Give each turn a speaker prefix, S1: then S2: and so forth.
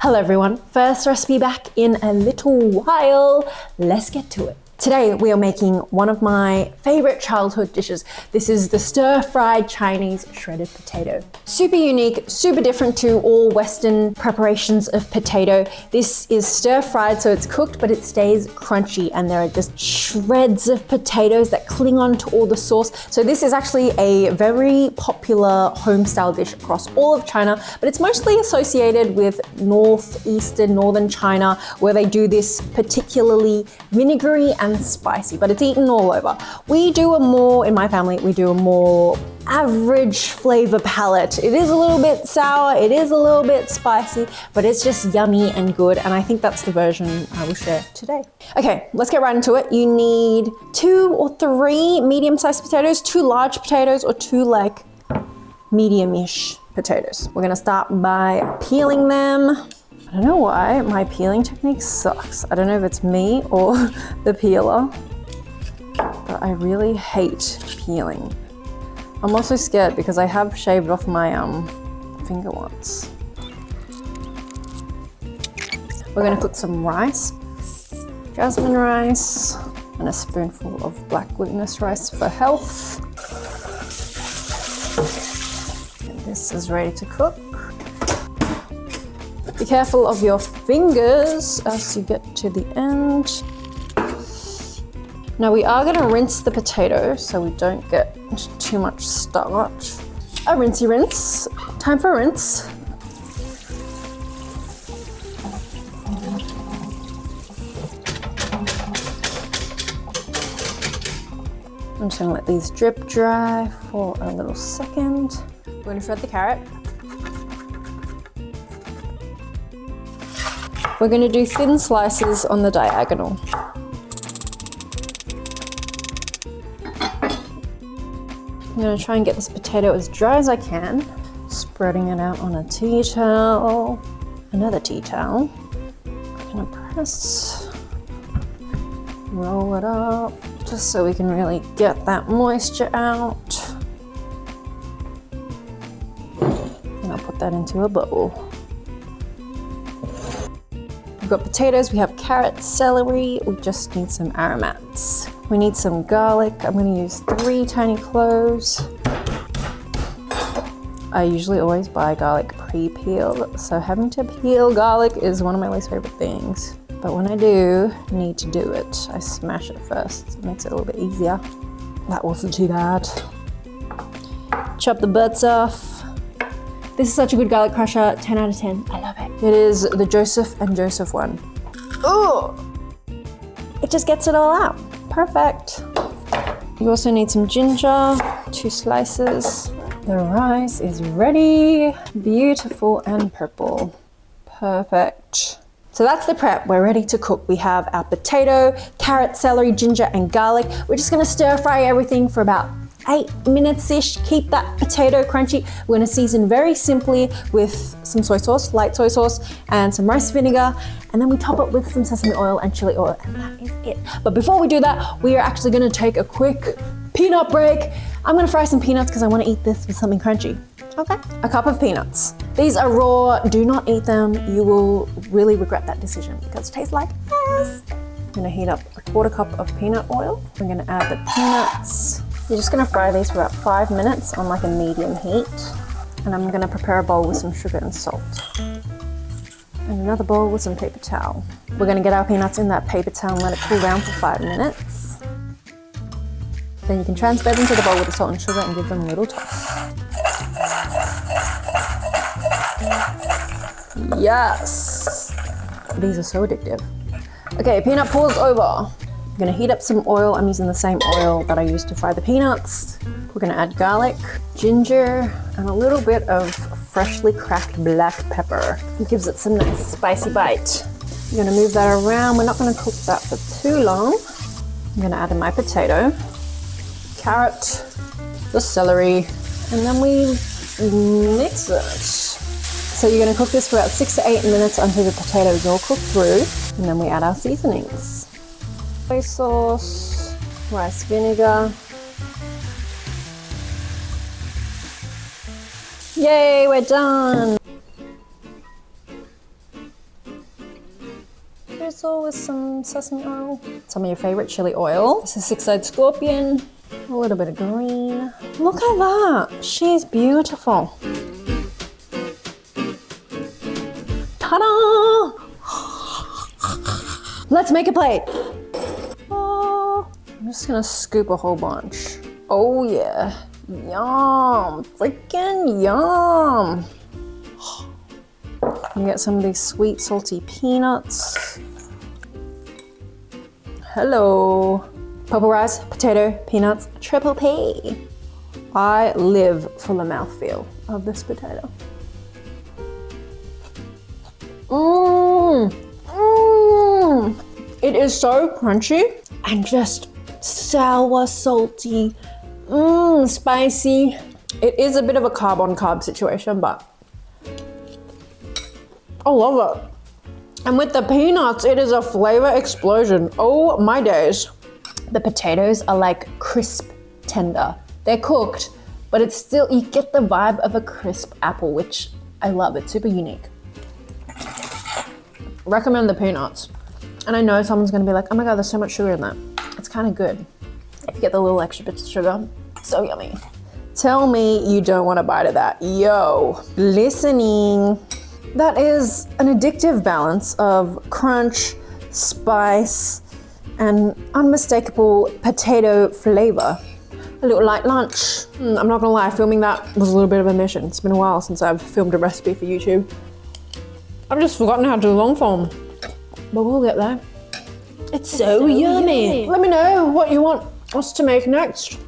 S1: Hello everyone, first recipe back in a little while. Let's get to it. Today we are making one of my favorite childhood dishes. This is the stir-fried Chinese shredded potato. Super unique, super different to all Western preparations of potato. This is stir-fried, so it's cooked, but it stays crunchy, and there are just shreds of potatoes that cling on to all the sauce. So this is actually a very popular home-style dish across all of China, but it's mostly associated with northern China, where they do this particularly vinegary and spicy, but it's eaten all over. In my family, we do a more average flavor palette. It is a little bit sour, it is a little bit spicy, but it's just yummy and good, and I think that's the version I will share today. Okay, let's get right into it. You need 2 or 3 medium-sized potatoes, 2 large potatoes, or 2 like medium-ish potatoes. We're gonna start by peeling them. I don't know why my peeling technique sucks. I don't know if it's me or the peeler, but I really hate peeling. I'm also scared because I have shaved off my finger once. We're gonna cook some rice, jasmine rice, and a spoonful of black glutinous rice for health. And this is ready to cook. Be careful of your fingers as you get to the end. Now we are going to rinse the potato so we don't get too much starch. A rinsey rinse. Time for a rinse. I'm just going to let these drip dry for a little second. We're going to shred the carrot. We're going to do thin slices on the diagonal. I'm going to try and get this potato as dry as I can, spreading it out on a tea towel, another tea towel. I'm going to press, roll it up, just so we can really get that moisture out. And I'll put that into a bowl. We've got potatoes, we have carrots, celery, we just need some aromats. We need some garlic. I'm going to use 3 tiny cloves. I usually always buy garlic pre-peeled, so having to peel garlic is one of my least favorite things. But when I do need to do it, I smash it first. It makes it a little bit easier. That wasn't too bad. Chop the butts off. This is such a good garlic crusher, 10 out of 10, I love it. It is the Joseph and Joseph one. Oh, it just gets it all out, perfect. You also need some ginger, 2 slices. The rice is ready, beautiful and purple, perfect. So that's the prep, we're ready to cook. We have our potato, carrot, celery, ginger, and garlic. We're just gonna stir fry everything for about 8 minutes-ish, keep that potato crunchy. We're gonna season very simply with some soy sauce, light soy sauce, and some rice vinegar, and then we top it with some sesame oil and chili oil, and that is it. But before we do that, we are actually gonna take a quick peanut break. I'm gonna fry some peanuts because I wanna eat this with something crunchy. Okay, a cup of peanuts. These are raw, do not eat them. You will really regret that decision because it tastes like ass. I'm gonna heat up a 1/4 cup of peanut oil. We're gonna add the peanuts. You're just gonna fry these for about 5 minutes on like a medium heat. And I'm gonna prepare a bowl with some sugar and salt. And another bowl with some paper towel. We're gonna get our peanuts in that paper towel and let it cool down for 5 minutes. Then you can transfer them to the bowl with the salt and sugar and give them a little toss. Yes! These are so addictive. Okay, peanut pours over. I'm gonna heat up some oil. I'm using the same oil that I used to fry the peanuts. We're gonna add garlic, ginger, and a little bit of freshly cracked black pepper. It gives it some nice spicy bite. I'm gonna move that around. We're not gonna cook that for too long. I'm gonna add in my potato, carrot, the celery, and then we mix it. So you're gonna cook this for about 6 to 8 minutes until the potato is all cooked through, and then we add our seasonings. Soy sauce, rice vinegar. Yay, we're done. drizzle with some sesame oil. Some of your favorite chili oil. This is six-eyed scorpion. A little bit of green. Look at that. She's beautiful. Ta-da! Let's make a plate. Oh, I'm just gonna scoop a whole bunch. Oh yeah. Yum. Freaking yum. You get some of these sweet, salty peanuts. Hello. Purple rice, potato, peanuts, triple P. I live for the mouthfeel of this potato. Mmm. Mmm. It is so crunchy and just sour, salty, spicy. It is a bit of a carb on carb situation, but I love it. And with the peanuts, it is a flavor explosion. Oh my days. The potatoes are like crisp tender. They're cooked, but it's still, you get the vibe of a crisp apple, which I love. It's super unique. Recommend the peanuts. And I know someone's gonna be like, oh my God, there's so much sugar in that. It's kind of good. If you get the little extra bits of sugar, so yummy. Tell me you don't want a bite of that. Yo, listening. That is an addictive balance of crunch, spice, and unmistakable potato flavor. A little light lunch. I'm not gonna lie, filming that was a little bit of a mission. It's been a while since I've filmed a recipe for YouTube. I've just forgotten how to do long form, but we'll get there. It's so yummy. Let me know what you want us to make next.